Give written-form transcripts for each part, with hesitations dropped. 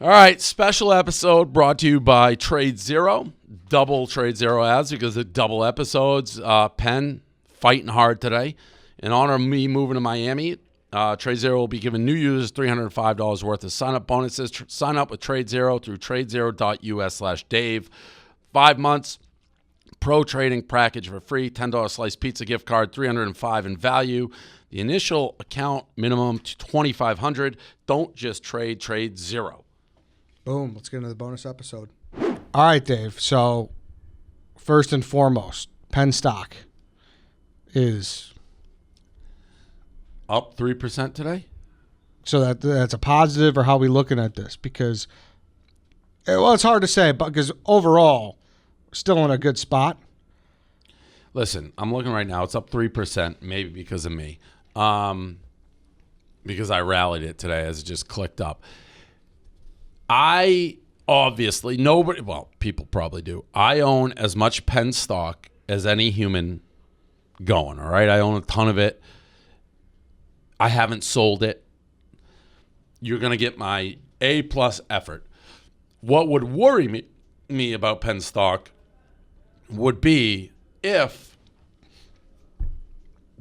All right, special episode brought to you by Trade Zero. Double Trade Zero ads because of double episodes. Penn fighting hard today. In honor of me moving to Miami, Trade Zero will be giving new users $305 worth of sign-up bonuses. Sign up with Trade Zero through tradezero.us/Dave. 5 months, pro trading package for free, $10 slice pizza gift card, $305 in value. The initial account minimum to $2,500. Don't just trade, Trade Zero. Boom. Let's get into the bonus episode. All right, Dave. So, first and foremost, Penn stock is up 3% today. So that's a positive, or how are we looking at this? Because, well, it's hard to say, but because overall, still in a good spot. Listen, I'm looking right now. It's up 3%, maybe because of me. Because I rallied it today as it just clicked up. People probably do. I own as much Penn stock as any human going, all right? I own a ton of it. I haven't sold it. You're going to get my A-plus effort. What would worry me about Penn stock would be if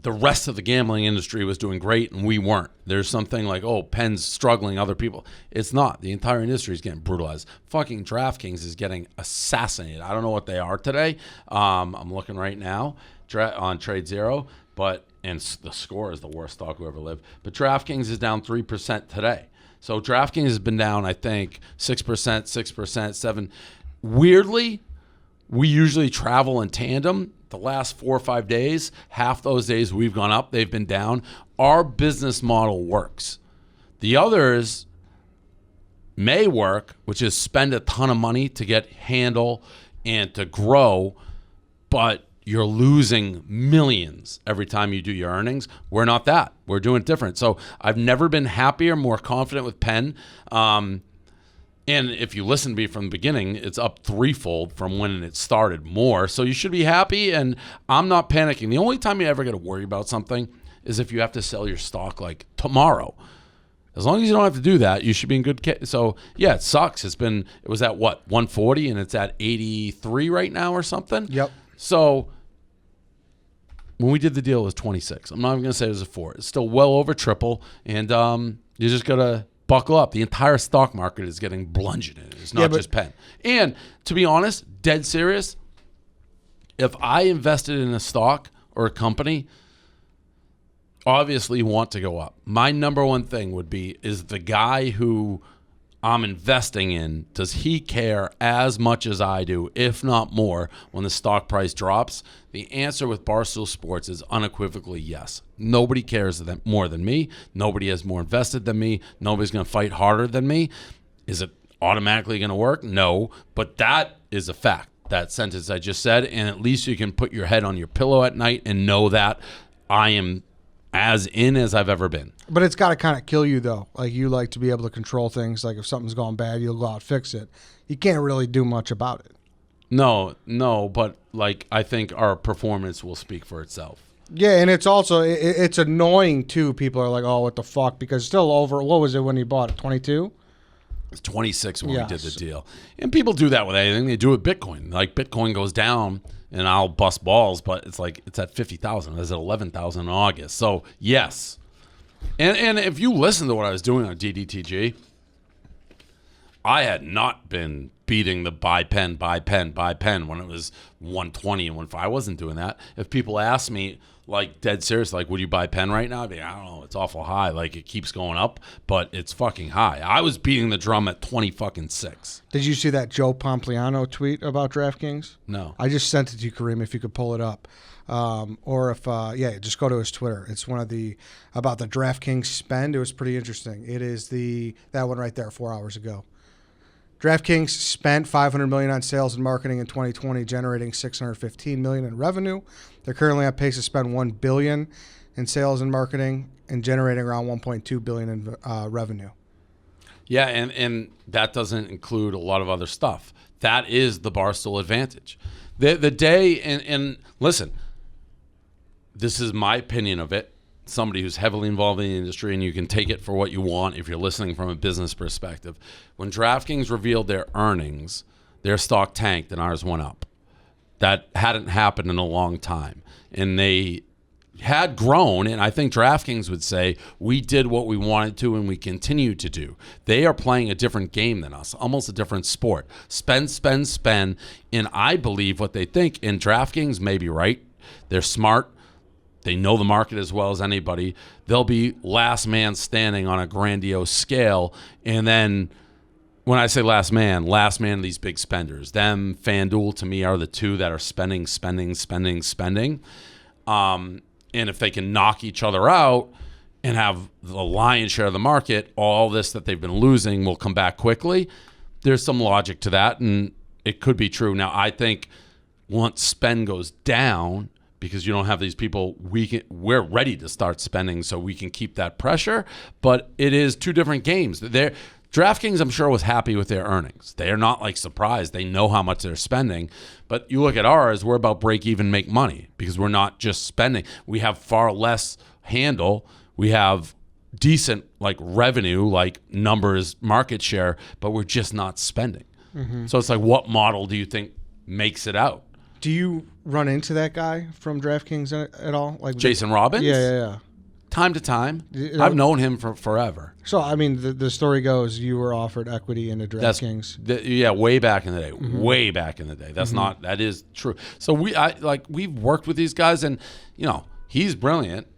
the rest of the gambling industry was doing great and we weren't. There's something like, oh, Penn's struggling, other people. It's not. The entire industry is getting brutalized. Fucking DraftKings is getting assassinated. I don't know what they are today. I'm looking right now on Trade Zero, and the score is the worst stock who ever lived. But DraftKings is down 3% today. So DraftKings has been down, I think, 6%, 7%. Weirdly, we usually travel in tandem. The last 4 or 5 days, half those days we've gone up, they've been down. Our business model works. The others may work, which is spend a ton of money to get handle and to grow, but you're losing millions every time you do your earnings. We're not that. We're doing it different. So I've never been happier, more confident with Penn. And if you listen to me from the beginning, it's up threefold from when it started more. So you should be happy, and I'm not panicking. The only time you ever got to worry about something is if you have to sell your stock like tomorrow. As long as you don't have to do that, you should be in good case. So, yeah, it sucks. It was at, 140, and it's at 83 right now or something? Yep. So when we did the deal, it was 26. I'm not even going to say it was a 4. It's still well over triple, and you just got to buckle up. The entire stock market is getting bludgeoned in it. It's not just Penn. And to be honest, dead serious, if I invested in a stock or a company, obviously want to go up. My number one thing would be, is the guy who I'm investing in, does he care as much as I do, if not more, when the stock price drops? The answer with Barstool Sports is unequivocally yes. Nobody cares more than me. Nobody has more invested than me. Nobody's going to fight harder than me. Is it automatically going to work? No, but that is a fact, that sentence I just said, and at least you can put your head on your pillow at night and know that I am as in as I've ever been. But it's got to kind of kill you, though. Like, you like to be able to control things. Like, if something's gone bad, you'll go out and fix it. You can't really do much about it. No, but like, I think our performance will speak for itself. Yeah, and it's also, it's annoying, too. People are like, oh, what the fuck? Because still over, what was it when you bought it, 22? It's 26 when we did the deal. And people do that with anything. They do it with Bitcoin. Like, Bitcoin goes down, and I'll bust balls, but it's like, it's at 50,000. It's at 11,000 in August. So, yes. And if you listen to what I was doing on DDTG, I had not been beating the buy Penn when it was 120 and 1.5. I wasn't doing that. If people ask me, like, dead serious, like, would you buy Penn right now? I'd be, I don't know, it's awful high. Like, it keeps going up, but it's fucking high. I was beating the drum at 20-6. Did you see that Joe Pompliano tweet about DraftKings? No. I just sent it to you, Kareem, if you could pull it up. Or if, just go to his Twitter. It's one of about the DraftKings spend. It was pretty interesting. It is that one right there 4 hours ago. DraftKings spent $500 million on sales and marketing in 2020, generating $615 million in revenue. They're currently on pace to spend $1 billion in sales and marketing and generating around $1.2 billion in revenue. Yeah, and that doesn't include a lot of other stuff. That is the Barstool advantage. The day, and listen, this is my opinion of it. somebody who's heavily involved in the industry, and you can take it for what you want if you're listening from a business perspective. When DraftKings revealed their earnings, their stock tanked and ours went up. That hadn't happened in a long time. And they had grown, and I think DraftKings would say, we did what we wanted to and we continue to do. They are playing a different game than us, almost a different sport. Spend, spend, spend. And I believe what they think, and DraftKings may be right. They're smart. They know the market as well as anybody. They'll be last man standing on a grandiose scale. And then when I say last man, these big spenders. Them, FanDuel, to me, are the two that are spending. And if they can knock each other out and have the lion's share of the market, all this that they've been losing will come back quickly. There's some logic to that, and it could be true. Now, I think once spend goes down, because you don't have these people, we're ready to start spending so we can keep that pressure. But it is two different games. DraftKings, I'm sure, was happy with their earnings. They are not like surprised. They know how much they're spending. But you look at ours, we're about break even, make money, because we're not just spending. We have far less handle. We have decent revenue, numbers, market share, but we're just not spending. Mm-hmm. So it's like, what model do you think makes it out? Do you run into that guy from DraftKings at all? Jason Robbins? Yeah. Time to time. I've known him for forever. So, I mean, the story goes you were offered equity into DraftKings. Way back in the day. Mm-hmm. Way back in the day. That's not, that is true. So we've worked with these guys, and, he's brilliant.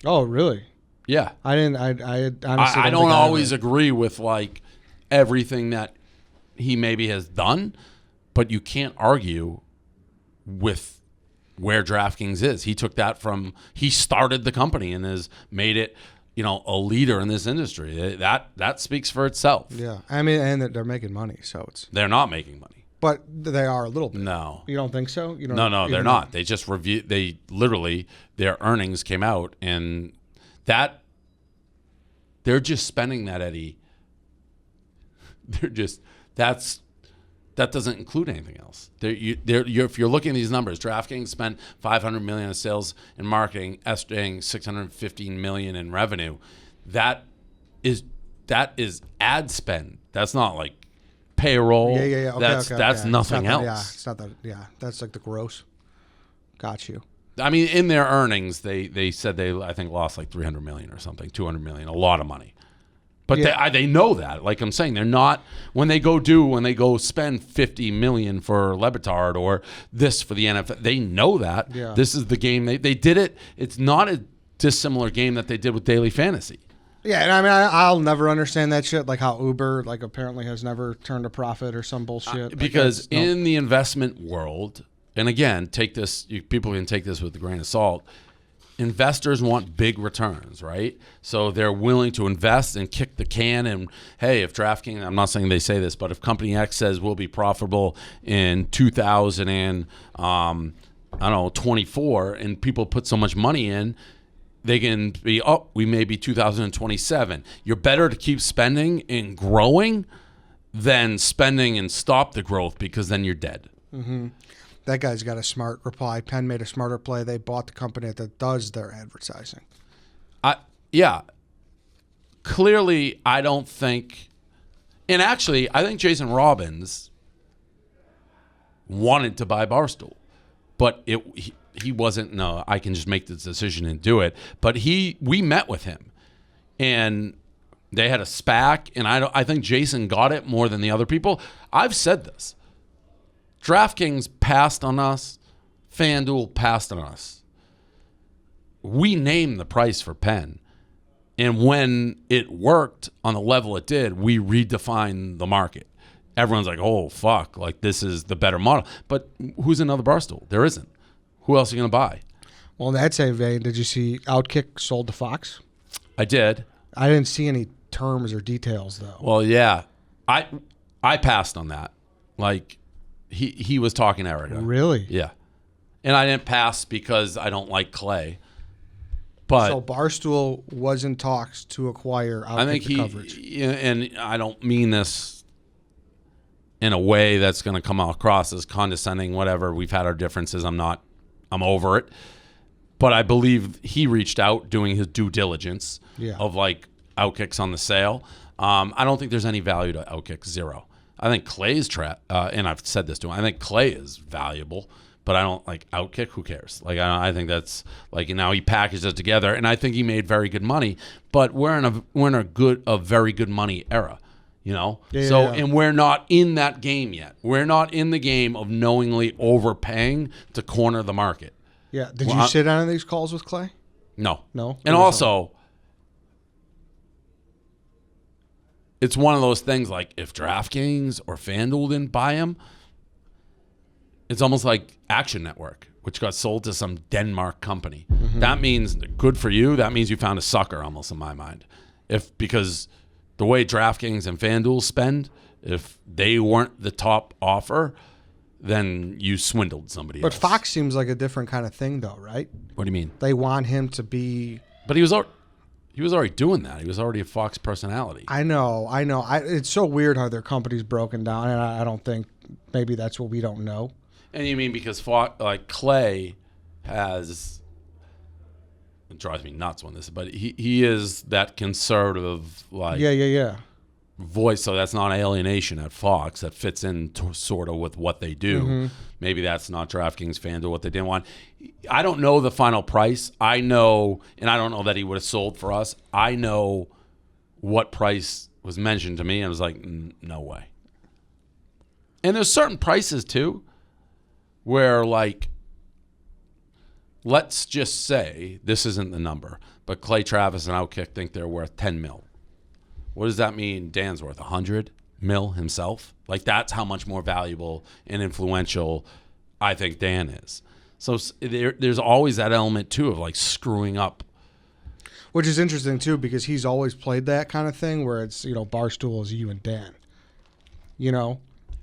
Oh, really? Yeah. I honestly I don't always agree with everything that he maybe has done, but you can't argue with where DraftKings is. He took that he started the company and has made it, a leader in this industry. That speaks for itself. Yeah. I mean, and they're making money, so they're not making money. But they are a little bit. No. You don't think so? No, they're not. They just they literally, their earnings came out, and they're just spending that, Eddie. That doesn't include anything else. If you're looking at these numbers, DraftKings spent $500 million in sales and marketing, estimating $615 million in revenue. That is ad spend. That's not payroll. Yeah. Okay, that's nothing else. Yeah, it's not that. Yeah, that's the gross. Got you. I mean, in their earnings, they said they I think lost $300 million or something, $200 million, a lot of money. But they know that. Like I'm saying, they're not, when they go spend $50 million for Le Batard or this for the NFL, they know that. Yeah. This is the game. They did it. It's not a dissimilar game that they did with Daily Fantasy. Yeah, and I mean, I'll never understand that shit, like how Uber, apparently has never turned a profit or some bullshit. Because in the investment world, and again, people can take this with a grain of salt, investors want big returns, right? So they're willing to invest and kick the can. And hey, if DraftKings, I'm not saying they say this, but if Company X says we'll be profitable in 2024, and people put so much money in, they can be, we may be 2027. You're better to keep spending and growing than spending and stop the growth, because then you're dead. Mm-hmm. That guy's got a smart reply. Penn made a smarter play. They bought the company that does their advertising. Clearly, I don't think... And actually, I think Jason Robbins wanted to buy Barstool. But he wasn't, no, I can just make this decision and do it. But we met with him. And they had a SPAC. And I think Jason got it more than the other people. I've said this. DraftKings passed on us. FanDuel passed on us. We named the price for Penn. And when it worked on the level it did, we redefined the market. Everyone's like, oh, fuck, this is the better model. But who's another Barstool? There isn't. Who else are you going to buy? Well, in that same vein, did you see Outkick sold to Fox? I did. I didn't see any terms or details, though. Well, yeah. I passed on that. He was talking to Erica. Really? Yeah. And I didn't pass because I don't like Clay. But so Barstool was in talks to acquire Outkick coverage. And I don't mean this in a way that's going to come across as condescending, whatever. We've had our differences. I'm over it. But I believe he reached out doing his due diligence of like Outkick's on the sale. I don't think there's any value to Outkick, zero. I think Clay's and I've said this to him. I think Clay is valuable, but I don't like Outkick. Who cares? Like I think that's like now he packaged it together, and I think he made very good money. But we're in a very good money era, you know. And we're not in that game yet. We're not in the game of knowingly overpaying to corner the market. Yeah. Did you sit on these calls with Clay? No. No. And also, it's one of those things like if DraftKings or FanDuel didn't buy him, it's almost like Action Network, which got sold to some Denmark company. Mm-hmm. That means good for you. That means you found a sucker, almost in my mind. Because the way DraftKings and FanDuel spend, if they weren't the top offer, then you swindled somebody else. But Fox seems like a different kind of thing, though, right? What do you mean? They want him to be. But he was already doing that. He was already a Fox personality. I know. It's so weird how their company's broken down, and I don't think maybe that's what we don't know. And you mean because Fox, like Clay has, it drives me nuts when this, but he is that conservative like voice, so that's not alienation at Fox. That fits in sort of with what they do. Mm-hmm. Maybe that's not DraftKings, FanDuel, what they didn't want. I don't know the final price. I know, and I don't know that he would have sold for us. I know what price was mentioned to me, and I was like, no way. And there's certain prices, too, where, like, let's just say, this isn't the number, but Clay Travis and Outkick think they're worth $10 million. What does that mean Dan's worth? $100 million himself? Like, that's how much more valuable and influential I think Dan is. So there's always that element, too, of, like, screwing up. Which is interesting, too, because he's always played that kind of thing where it's, Barstool is you and Dan.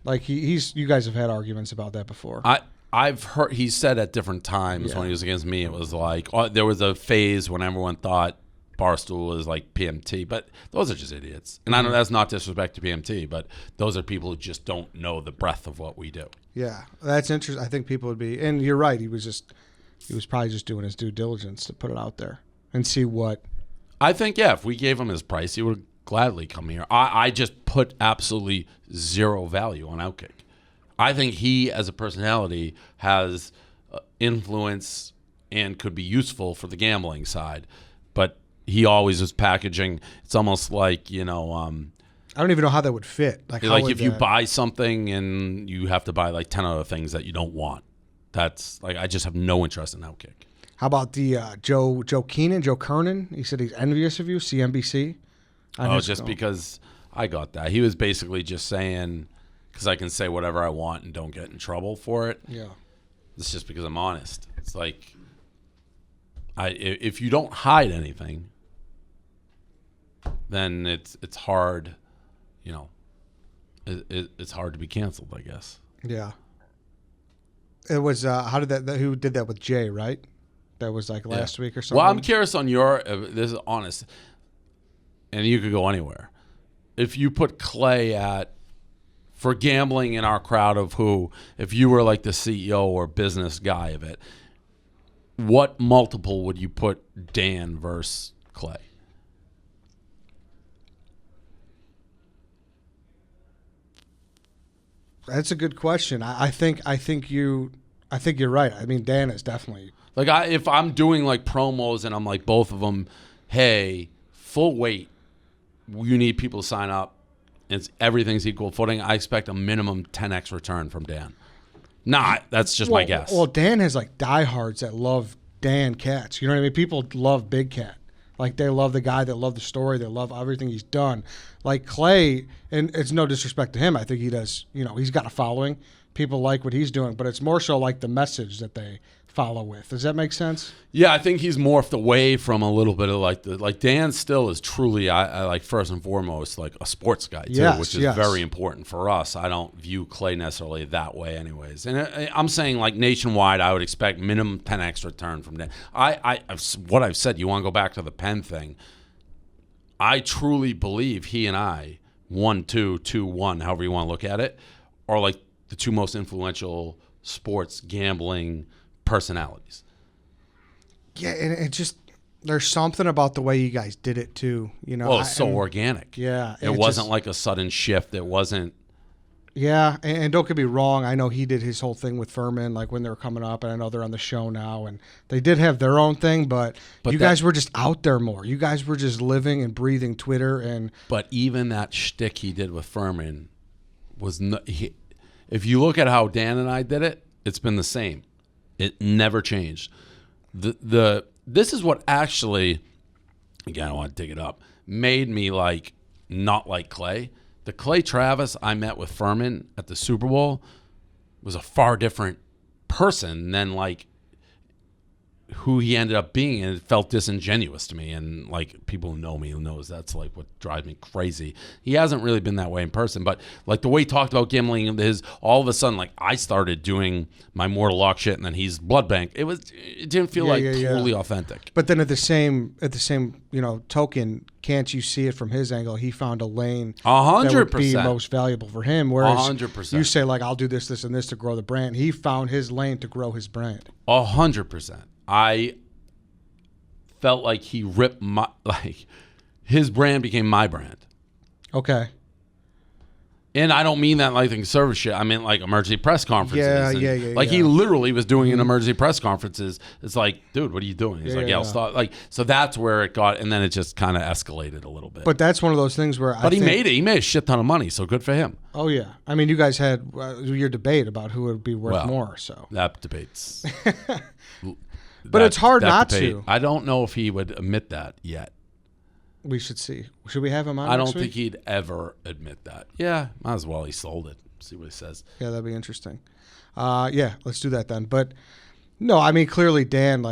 Like, you guys have had arguments about that before. I've heard, he said at different times when he was against me, it was like, there was a phase when everyone thought Barstool is like PMT, but those are just idiots. And I know that's not disrespect to PMT, but those are people who just don't know the breadth of what we do. Yeah, that's interesting. I think people would be, and you're right. He was probably just doing his due diligence to put it out there and see what. I think if we gave him his price, he would gladly come here. I just put absolutely zero value on Outkick. I think he, as a personality, has influence and could be useful for the gambling side, but he always is packaging. It's almost like, I don't even know how that would fit. Like if you buy something and you have to buy like 10 other things that you don't want. That's like, I just have no interest in Outkick. How about the Joe Kernan? He said he's envious of you, CNBC. Because I got that. He was basically just saying, because I can say whatever I want and don't get in trouble for it. Yeah. It's just because I'm honest. It's like, if you don't hide anything, then it's hard, it's hard to be canceled, I guess. Yeah. It was, who did that with Jay, right? That was like last week or something? Well, I'm curious on this is honest, and you could go anywhere. If you put Clay for gambling in our crowd of if you were like the CEO or business guy of it, what multiple would you put Dan versus Clay? That's a good question. I think you're right. I mean, Dan is definitely like if I'm doing like promos and I'm like both of them, hey, full weight, you need people to sign up. Everything's equal footing. I expect a minimum 10x return from Dan. That's just my guess. Well, Dan has like diehards that love Dan cats. You know what I mean? People love Big Cat. Like they love the guy, they love the story, they love everything he's done. Like Clay, and it's no disrespect to him. I think he does. He's got a following. People like what he's doing, but it's more so like the message that they follow with. Does that make sense? Yeah, I think he's morphed away from a little bit of like Dan still is truly, I like first and foremost like a sports guy too, which is very important for us. I don't view Clay necessarily that way anyways. And I'm saying like nationwide, I would expect minimum 10x return from Dan. What I've said, you want to go back to the Penn thing, I truly believe he and I, 1-2, 2-1, however you want to look at it, are like the two most influential sports gambling personalities. Yeah, and it just there's something about the way you guys did it too. You know, Well, it's so organic. Yeah, it wasn't like a sudden shift. It wasn't. Yeah, and don't get me wrong. I know he did his whole thing with Furman, like when they were coming up, and I know they're on the show now, and they did have their own thing. But you guys were just out there more. You guys were just living and breathing Twitter. But even that shtick he did with Furman was not. If you look at how Dan and I did it, it's been the same. It never changed. This is what actually, again, I want to dig it up, made me not like Clay. The Clay Travis I met with Furman at the Super Bowl was a far different person than who he ended up being, and it felt disingenuous to me. And people who know me who knows that's what drives me crazy. He hasn't really been that way in person, but the way he talked about gambling, all of a sudden I started doing my mortal lock shit, and then he's blood bank. It didn't feel totally authentic. But then at the same token, can't you see it from his angle? He found a lane 100% that would be most valuable for him. Whereas 100%. You say I'll do this, this, and this to grow the brand. He found his lane to grow his brand. 100%. I felt like he ripped his brand became my brand. Okay. And I don't mean that conservative shit. I mean emergency press conferences. Yeah. He literally was doing an emergency press conferences. It's dude, what are you doing? He's I'll stop. So that's where it got, and then it just kind of escalated a little bit. But that's one of those things where he made it. He made a shit ton of money, so good for him. Oh, yeah. I mean, you guys had your debate about who would be worth more, so. That debate's... But it's hard not to. I don't know if he would admit that yet. We should see. Should we have him on? I don't think he'd ever admit that. Yeah, might as well. He sold it. See what he says. Yeah, that'd be interesting. Yeah, let's do that then. But no, I mean clearly Dan.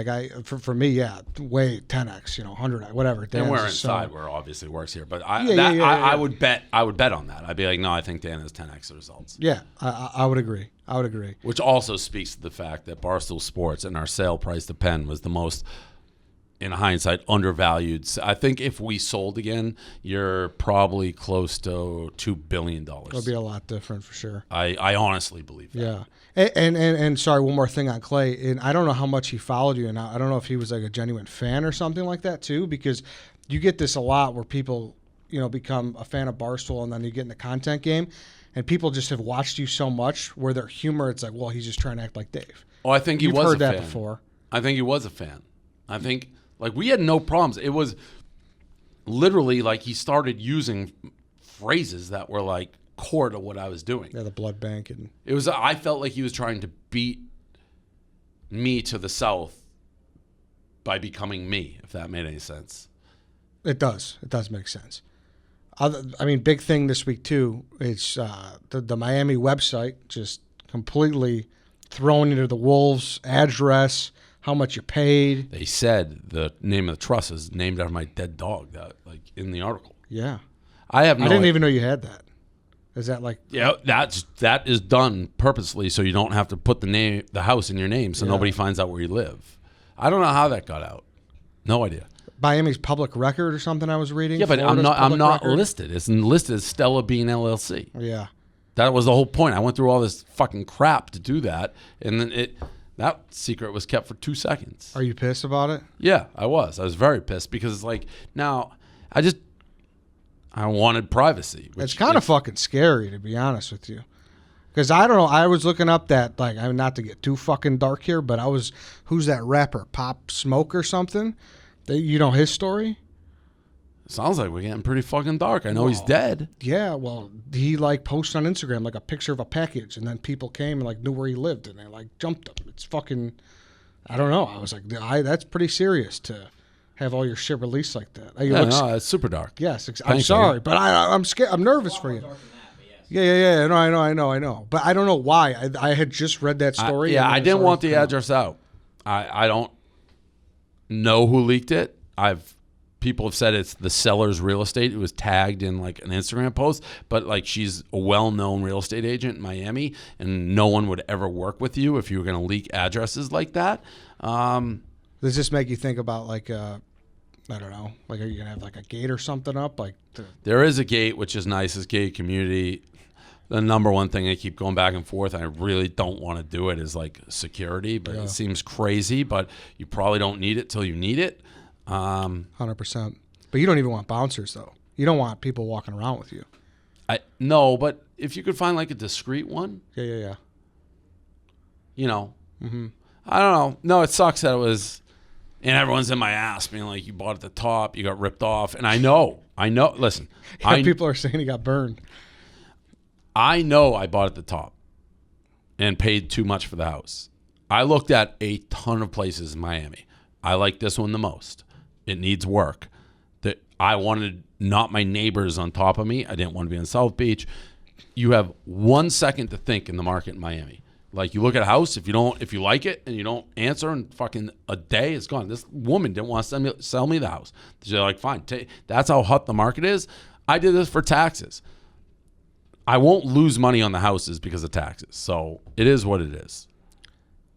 For me, yeah, way 10x, 100x, whatever. Dan's and we're inside where obviously works here, but I would bet on that. I'd be no, I think Dan has 10x the results. Yeah, I would agree. Which also speaks to the fact that Barstool Sports and our sale price to Penn was the most, in hindsight, undervalued. I think if we sold again, you're probably close to $2 billion. It'll be a lot different for sure. I honestly believe that. Yeah. And sorry, one more thing on Clay. And I don't know how much he followed you, and I don't know if he was a genuine fan or something like that too, because you get this a lot where people, become a fan of Barstool, and then you get in the content game. And people just have watched you so much where their humor, it's he's just trying to act like Dave. Oh, I think he was a fan. You've heard that before. I think he was a fan. I think, we had no problems. It was literally he started using phrases that were core to what I was doing. Yeah, the blood bank. And it was. I felt like he was trying to beat me to the south by becoming me, if that made any sense. It does. It does make sense. I mean, big thing this week, too, it's the Miami website just completely thrown into the wolves, address, how much you paid. They said the name of the trust is named after my dead dog, in the article. Yeah. I didn't even know you had that. Is that Yeah, that is done purposely so you don't have to put the house in your name so nobody finds out where you live. I don't know how that got out. No idea. Miami's public record or something I was reading. Yeah, but Florida's I'm not record. listed. It's listed as Stella Bean LLC. Yeah. That was the whole point. I went through all this fucking crap to do that, and then that secret was kept for 2 seconds. Are you pissed about it? Yeah, I was. I was very pissed because now I wanted privacy. It's kind of fucking scary, to be honest with you. Because I don't know, I was looking up that, not to get too fucking dark here, but who's that rapper? Pop Smoke or something? You know his story? Sounds like we're getting pretty fucking dark. I know he's dead. Yeah, well, he posted on Instagram a picture of a package, and then people came and knew where he lived, and they jumped him. It's fucking, I don't know. I was that's pretty serious to have all your shit released like that. No, it's super dark. Yes, I'm sorry, but I'm scared. I'm nervous for you. Yeah. No, I know. But I don't know why. I had just read that story. I didn't want the address out. I don't know who leaked it. People have said it's the seller's real estate. It was tagged in an Instagram post, but she's a well-known real estate agent in Miami, and no one would ever work with you if you were going to leak addresses like that. Does this make you think about I don't know, are you going to have a gate or something up? There is a gate, which is nice. It's gated community. the number one thing I keep going back and forth. I really don't want to do it is like security, but it seems crazy. But you probably don't need it till you need it. 100%. But you don't even want bouncers though. You don't want people walking around with you. No, but if you could find like a discreet one, Yeah. you know, I don't know. No, it sucks that it was, and everyone's in my ass being like, you bought at the top, you got ripped off, and I know. Listen, People are saying he got burned. I know I bought at the top and paid too much for the house. I looked at a ton of places in Miami. I like this one the most. It needs work. That I wanted not my neighbors on top of me. I didn't want to be on South Beach. You have 1 second to think in the market in Miami. Like you look at a house, if you like it and you don't answer in fucking a day, it's gone. This woman didn't want to sell me the house. She's like, fine, that's how hot the market is. I did this for taxes. I won't lose money on the houses because of taxes. So it is what it is.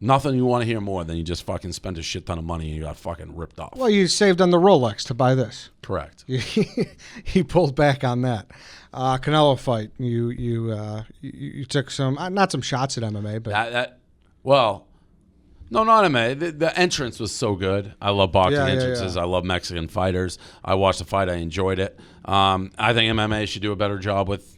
Nothing you want to hear more than you just fucking spent a shit ton of money and you got fucking ripped off. Well, you saved on the Rolex to buy this. Correct. He pulled back on that. Canelo fight. You took some, not some shots at MMA, but well, no, not MMA. The entrance was so good. I love boxing entrances. Yeah. I love Mexican fighters. I watched the fight. I enjoyed it. I think MMA should do a better job with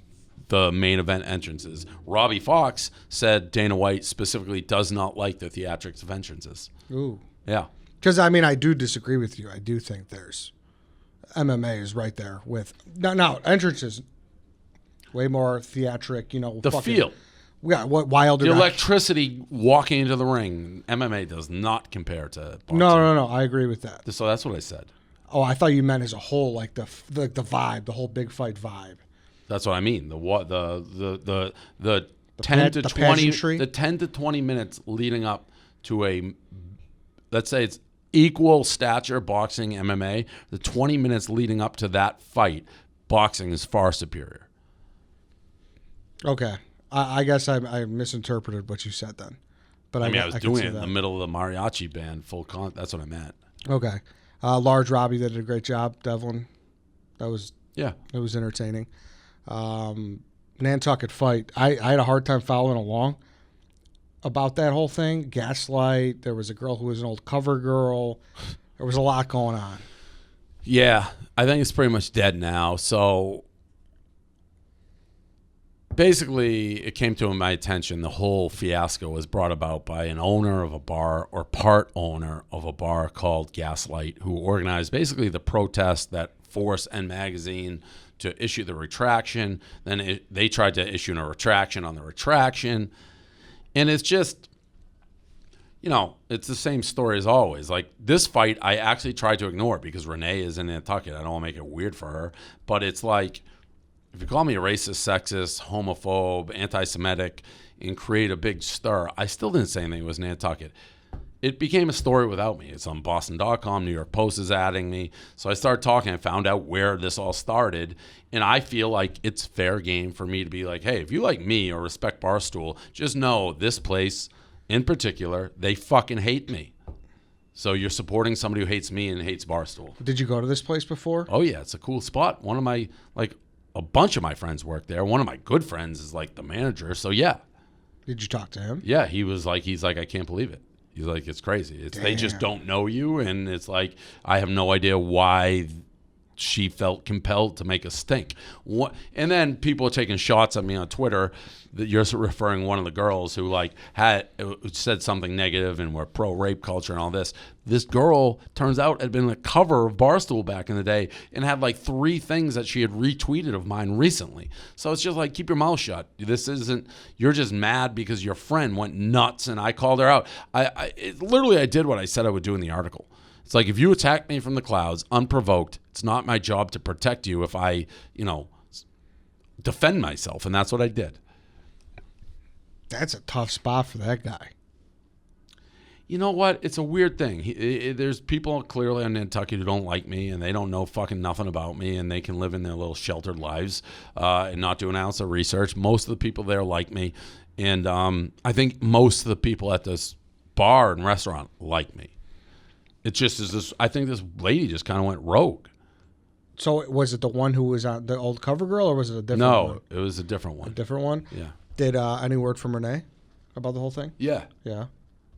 the main event entrances. Robbie Fox said Dana White specifically does not like the theatrics of entrances. Ooh. Yeah. Because, I mean, I do disagree with you. I do think there's MMA is right there with now entrances way more theatric, The feel. Yeah, what Wilder. The electricity walking into the ring. MMA does not compare to boxing. No. I agree with that. So that's what I said. Oh, I thought you meant as a whole, like the vibe, the whole big fight vibe. That's what I mean. The 10 to 20 the 10 to 20 minutes leading up to a, let's say it's equal stature boxing MMA. The 20 minutes leading up to that fight, boxing is far superior. Okay, I guess I misinterpreted what you said then. But I was doing it in the middle of the mariachi band, that's what I meant. Okay, Large Robbie did a great job. Devlin, it was entertaining. Nantucket fight. I had a hard time following along about that whole thing. Gaslight. There was a girl who was an old cover girl. There was a lot going on. Yeah, I think it's pretty much dead now. So basically, it came to my attention. The whole fiasco was brought about by an owner of a bar or part owner of a bar called Gaslight, who organized basically the protest that forced N Magazine to issue the retraction. Then they tried to issue a retraction on the retraction. And it's just, it's the same story as always. Like this fight, I actually tried to ignore because Renee is in Nantucket. I don't want to make it weird for her. But it's like, if you call me a racist, sexist, homophobe, anti-Semitic, and create a big stir, I still didn't say anything. It was Nantucket. It became a story without me. It's on Boston.com. New York Post is adding me. So I started talking. I found out where this all started. And I feel like it's fair game for me to be like, hey, if you like me or respect Barstool, just know this place in particular, they fucking hate me. So you're supporting somebody who hates me and hates Barstool. Did you go to this place before? Oh, yeah. It's a cool spot. One of my, a bunch of my friends work there. One of my good friends is like the manager. So, yeah. Did you talk to him? Yeah. He's like, I can't believe it. He's like, it's crazy. They just don't know you. And it's like, I have no idea why she felt compelled to make a stink. And then people are taking shots at me on Twitter that you're referring one of the girls who had said something negative and were pro rape culture and all this. This girl turns out had been the cover of Barstool back in the day and had 3 things that she had retweeted of mine recently. So it's just like, keep your mouth shut. This isn't, you're just mad because your friend went nuts and I called her out. I did what I said I would do in the article. It's like, if you attack me from the clouds unprovoked, it's not my job to protect you if I, defend myself. And that's what I did. That's a tough spot for that guy. You know what? It's a weird thing. There's people clearly on Nantucket who don't like me, and they don't know fucking nothing about me, and they can live in their little sheltered lives and not do an ounce of research. Most of the people there like me, and I think most of the people at this bar and restaurant like me. It just is this. I think this lady just kind of went rogue. So was it the one who was on the old cover girl, or was it a different one? No, it was a different one. A different one? Yeah. Did any word from Renee about the whole thing? Yeah. Yeah.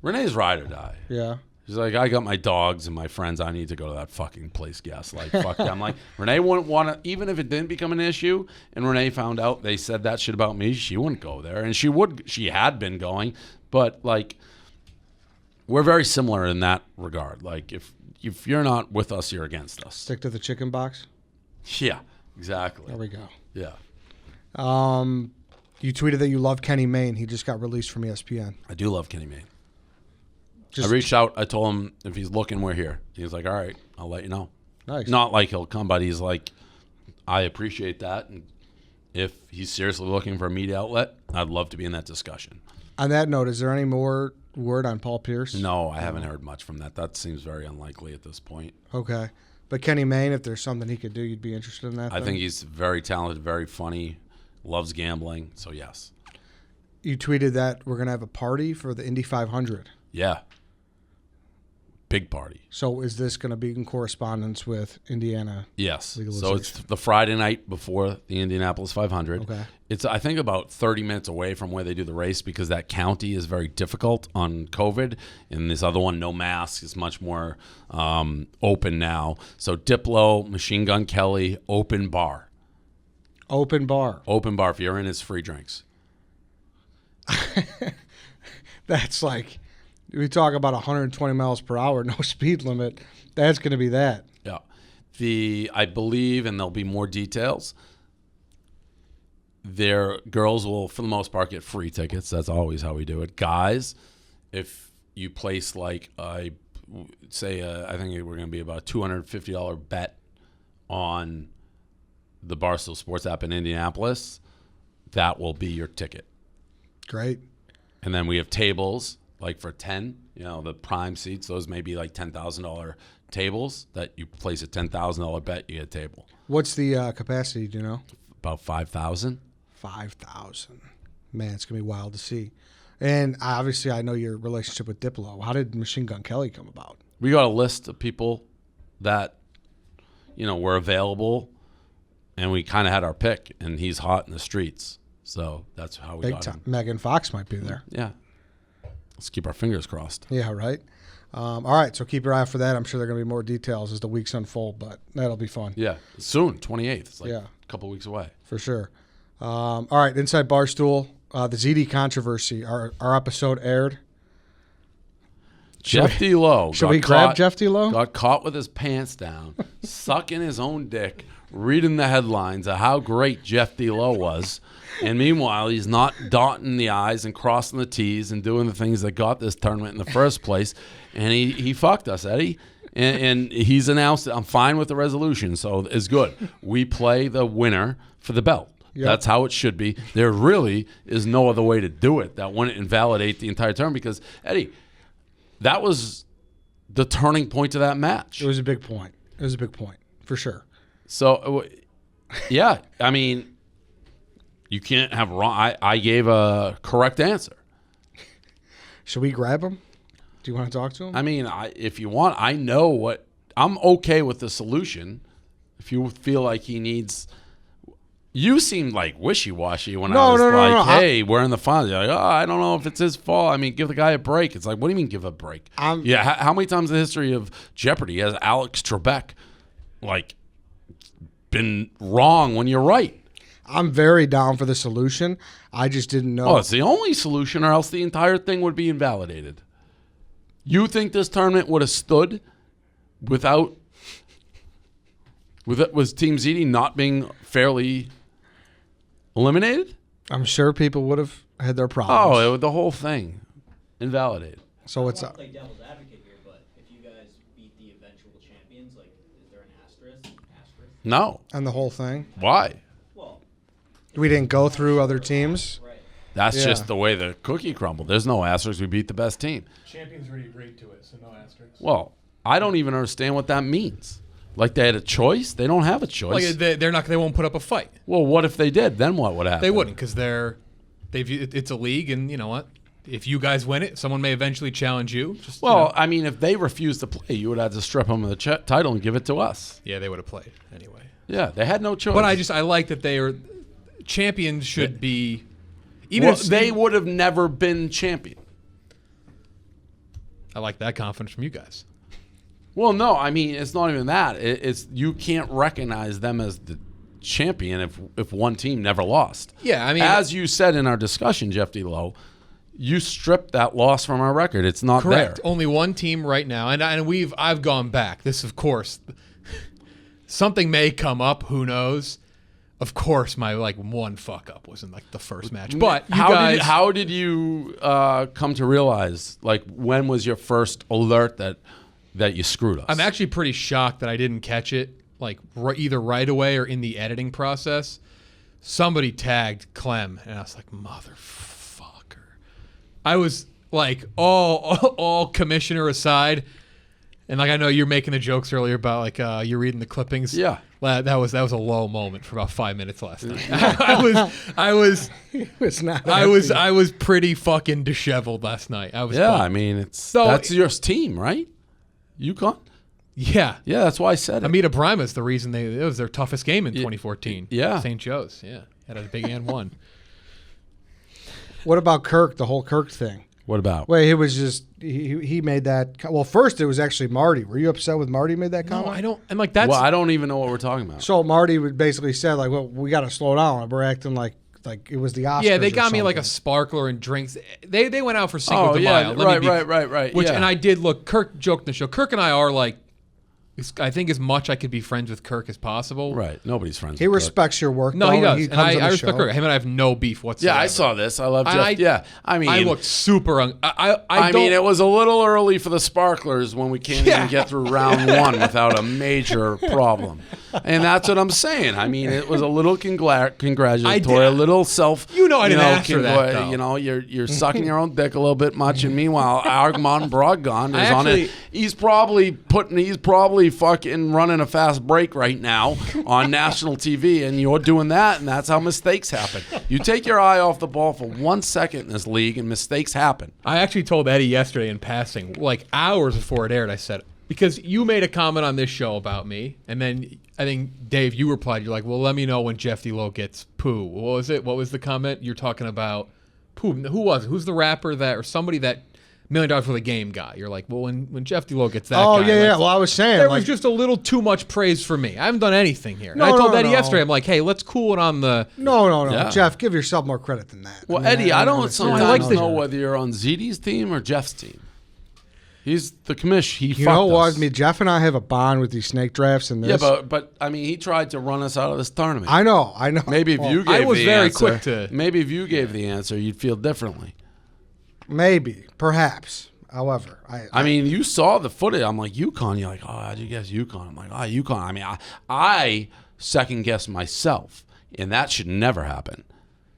Renee's ride or die. Yeah. She's like, I got my dogs and my friends. I need to go to that fucking place, guess. Like, fuck them. Like, Renee wouldn't want to, even if it didn't become an issue, and Renee found out they said that shit about me, she wouldn't go there. And she had been going, but, like, we're very similar in that regard. Like, if you're not with us, you're against us. Stick to the chicken box? Yeah, exactly. There we go. Yeah. You tweeted that you love Kenny Mayne. He just got released from ESPN. I do love Kenny Mayne. I reached out. I told him if he's looking, we're here. He was like, all right, I'll let you know. Nice. Not like he'll come, but he's like, I appreciate that. And if he's seriously looking for a media outlet, I'd love to be in that discussion. On that note, is there any more word on Paul Pierce? No, I haven't heard much from that. That seems very unlikely at this point. Okay. But Kenny Mayne, if there's something he could do, you'd be interested in that? I think he's very talented, very funny, loves gambling. So, yes. You tweeted that we're going to have a party for the Indy 500. Yeah. Big party. So is this going to be in correspondence with Indiana? Yes. So it's the Friday night before the Indianapolis 500. Okay. It's, I think, about 30 minutes away from where they do the race because that county is very difficult on COVID. And this other one, no masks, is much more open now. So Diplo, Machine Gun Kelly, open bar. Open bar. Open bar. If you're in, it's free drinks. That's like... We talk about 120 miles per hour, no speed limit. That's going to be that. Yeah. I believe, and there'll be more details, their girls will, for the most part, get free tickets. That's always how we do it. Guys, if you place like, I think we're going to be about a $250 bet on the Barstool Sports app in Indianapolis, that will be your ticket. Great. And then we have tables. Like for 10, the prime seats, those may be like $10,000 tables that you place a $10,000 bet, you get a table. What's the capacity, do you know? About 5,000. 5,000. Man, it's going to be wild to see. And obviously, I know your relationship with Diplo. How did Machine Gun Kelly come about? We got a list of people that, were available, and we kind of had our pick, and he's hot in the streets. So that's how we got him. Megan Fox might be there. Yeah. Let's keep our fingers crossed. Yeah, right. All right, so keep your eye out for that. I'm sure there are going to be more details as the weeks unfold, but that'll be fun. Yeah, soon, 28th. It's like a couple weeks away. For sure. All right, Inside Barstool, the ZD controversy. Our episode aired. Jeff D-Lowe. Should we grab Jeff D-Lowe? Got caught with his pants down, sucking his own dick, reading the headlines of how great Jeff D-Lowe was. And meanwhile, he's not dotting the I's and crossing the T's and doing the things that got this tournament in the first place. And he fucked us, Eddie. And he's announced it. I'm fine with the resolution, so it's good. We play the winner for the belt. Yep. That's how it should be. There really is no other way to do it that wouldn't invalidate the entire tournament because, Eddie, that was the turning point of that match. It was a big point. It was a big point, for sure. So, yeah, I mean... You can't have wrong. I gave a correct answer. Should we grab him? Do you want to talk to him? I mean, if you want, I know what. I'm okay with the solution. If you feel like he needs. You seemed like wishy-washy when I was hey, we're in the finals. You're like, I don't know if it's his fault. I mean, give the guy a break. It's like, what do you mean give a break? How many times in the history of Jeopardy has Alex Trebek, been wrong when you're right? I'm very down for the solution. I just didn't know. Oh, it's the only solution, or else the entire thing would be invalidated. You think this tournament would have stood without was Team ZD not being fairly eliminated? I'm sure people would have had their problems. Oh, the whole thing invalidated. So it's I want to play devil's advocate here, but if you guys beat the eventual champions, is there an asterisk? No. And the whole thing? Why? We didn't go through other teams. Right. That's just the way the cookie crumbled. There's no asterisks. We beat the best team. Champions already agreed to it, so no asterisks. Well, I don't even understand what that means. Like they had a choice? They don't have a choice. They're not. They won't put up a fight. Well, what if they did? Then what would happen? They wouldn't because it's a league, and you know what? if you guys win it, someone may eventually challenge you. Just, Well, I mean, if they refused to play, you would have to strip them of the title and give it to us. yeah, they would have played anyway. Yeah, they had no choice. But I like that they are champions should be. Even if they would have never been champion. I like that confidence from you guys. Well, no, I mean, it's not even that. It's you can't recognize them as the champion if one team never lost. Yeah, I mean, as you said in our discussion, Jeff D. You stripped that loss from our record. It's not correct. there. Only one team right now, and I've gone back. This, of course, something may come up. Who knows? Of course, my one fuck up was in the first match. But how did you come to realize? When was your first alert that you screwed us? I'm actually pretty shocked that I didn't catch it either right away or in the editing process. Somebody tagged Clem, and I was like, motherfucker. I was all commissioner aside, and I know you're making the jokes earlier about you're reading the clippings. Yeah. That was a low moment for about 5 minutes last night. I was pretty fucking disheveled last night. I was bummed. I mean that's your team, right? UConn? Yeah. Yeah, that's why I said it. Amita Brima is the reason it was their toughest game in 2014. Yeah. St. Joe's. Yeah. Had a big and one. What about Kirk, the whole Kirk thing? What about? Well, it was just he made that. Well, first it was actually Marty. Were you upset with Marty made that comment? No, I don't. And that's. Well, I don't even know what we're talking about. So Marty would basically said well, we got to slow down. We're acting like it was the Oscars. Yeah, they got me something. a sparkler and drinks. They went out for Cinco de yeah, Mayo. Right. Which yeah. and I did look. Kirk joked in the show. Kirk and I are I think as much I could be friends with Kirk as possible. Right. Nobody's friends. He with respects your work. No, though, he does. and And I respect show. Kirk. Him and I have no beef whatsoever. Yeah, I saw this. I love Jeff. I mean, I looked super. I mean, it was a little early for the sparklers when we can't even get through round one without a major problem, and that's what I'm saying. I mean, it was a little congratulatory, a little self. I didn't ask for that. Though. You're sucking your own dick a little bit much, and meanwhile, Argman Brogdon is on it. He's probably fucking running a fast break right now on national TV, and you're doing that, and that's how mistakes happen. You take your eye off the ball for 1 second in this league, and mistakes happen. I actually told Eddie yesterday in passing, hours before it aired, I said, because you made a comment on this show about me, and then I think, Dave, you replied, you're like, well, let me know when Jeff D-Lo gets poo. What was it? What was the comment? You're talking about poo. Who was it? Who's the rapper or somebody that $1 Million for the Game guy? You're like, well, when Jeff D-Lo gets that guy. Yeah. Well, I was saying. There was just a little too much praise for me. I haven't done anything here. And I told Eddie yesterday, I'm like, hey, let's cool it on the... No. Yeah. Jeff, give yourself more credit than that. Well, Eddie, I don't sometimes know what. whether you're on ZD's team or Jeff's team. He's the commish. You know what? Jeff and I have a bond with these snake drafts and this. Yeah, but I mean, he tried to run us out of this tournament. I know. Maybe if you gave I was the very answer, quick to... Maybe if you gave the answer, you'd feel differently. Maybe. Perhaps. However, I mean, you saw the footage. I'm like, UConn. You're like, oh, how'd you guess UConn? I'm like, UConn. I mean, I second guessed myself, and that should never happen.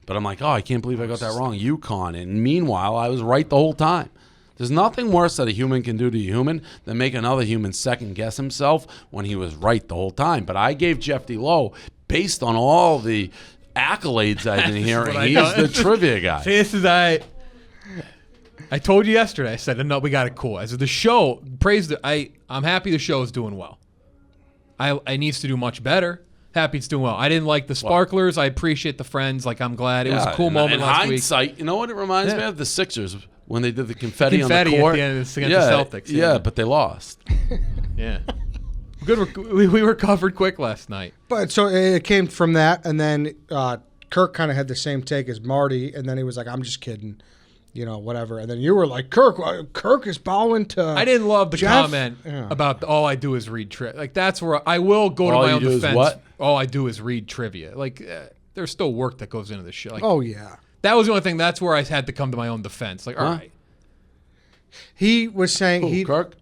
But I'm like, I can't believe I got that wrong. UConn. And meanwhile, I was right the whole time. There's nothing worse that a human can do to a human than make another human second guess himself when he was right the whole time. But I gave Jeff D-Lo, based on all the accolades I've been hearing, he's the trivia guy. See, this is I told you yesterday. I said, no, we got it cool. I said, the show, I'm happy the show is doing well. I needs to do much better. Happy it's doing well. I didn't like the sparklers. I appreciate the friends. I'm glad. It was a cool moment last week. In hindsight, you know what it reminds me of? The Sixers when they did the confetti on the at court. the end against the Celtics. Yeah, but they lost. Yeah. Good. We recovered quick last night. But so it came from that, and then Kirk kind of had the same take as Marty, and then he was like, I'm just kidding. Whatever. And then you were like, Kirk is bowing to I didn't love the Jeff? comment about all I do is read trivia. That's where I will go to my own defense. What? All I do is read trivia. There's still work that goes into this shit. Oh, yeah. That was the only thing. That's where I had to come to my own defense. All right. He was saying Kirk?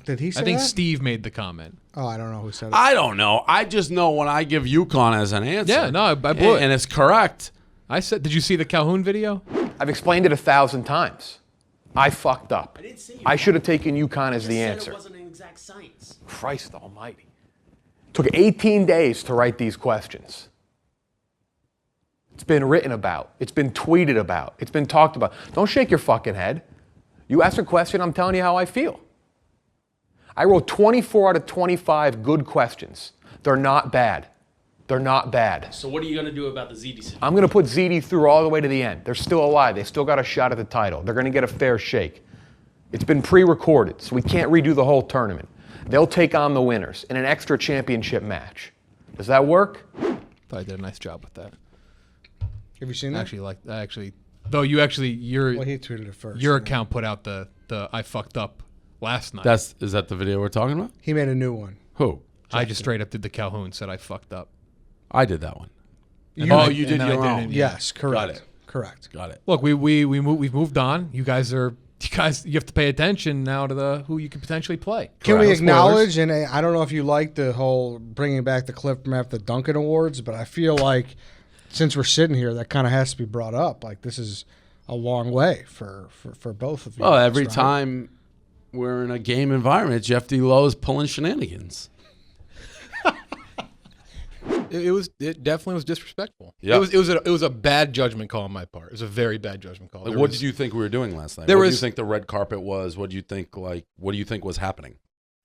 Did he say I think that? Steve made the comment. Oh, I don't know who said it. I don't know. I just know when I give UConn as an answer. Yeah, no, I blew it. And it's correct. I said, did you see the Calhoun video? I've explained it 1,000 times. I fucked up. I should have taken UConn as the answer. It wasn't an exact science. Christ almighty. Took 18 days to write these questions. It's been written about. It's been tweeted about. It's been talked about. Don't shake your fucking head. You ask a question, I'm telling you how I feel. I wrote 24 out of 25 good questions. They're not bad. They're not bad. So what are you going to do about the ZD situation? I'm going to put ZD through all the way to the end. They're still alive. They still got a shot at the title. They're going to get a fair shake. It's been pre-recorded, so we can't redo the whole tournament. They'll take on the winners in an extra championship match. Does that work? Thought I did a nice job with that. Have you seen that? Though you actually your Well, he tweeted it first. your yeah. account put out the I fucked up last night. Is that the video we're talking about? He made a new one. Who? I just straight up did the Calhoun, said I fucked up. I did that one. You You did and then your I own. did it. Yes, correct. Got it. Correct. Got it. Look, we've moved on. You guys, you have to pay attention now to who you could potentially play. Can we Correct. acknowledge, and I don't know if you like the whole bringing back the clip from after the Duncan Awards, but I feel like since we're sitting here, that kind of has to be brought up. Like, this is a long way for both of you. Well, every right? time we're in a game environment, Jeff D. Lowe is pulling shenanigans. It definitely was disrespectful. Yeah. It was a bad judgment call on my part. It was a very bad judgment call. Like, what did you think we were doing last night? There What do you was- think the red carpet was? What do you think was happening?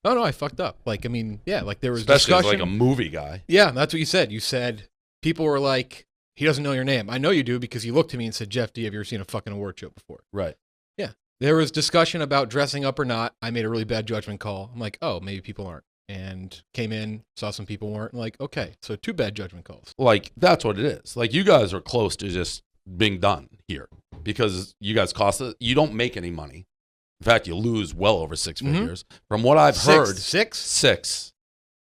Oh no, I fucked up. Like, I mean, yeah, like there was Especially as discussion. like a movie guy. Yeah, that's what you said. You said people were like, he doesn't know your name. I know you do because you looked to me and said, Jeff D, have you ever seen a fucking award show before? Right. Yeah. There was discussion about dressing up or not. I made a really bad judgment call. I'm like, oh, maybe people aren't. And came in, saw some people weren't. And like, okay, so 2 bad judgment calls. Like, that's what it is. Like, you guys are close to just being done here because you guys cost us. You don't make any money. In fact, you lose well over 6 figures. From what I've heard, six.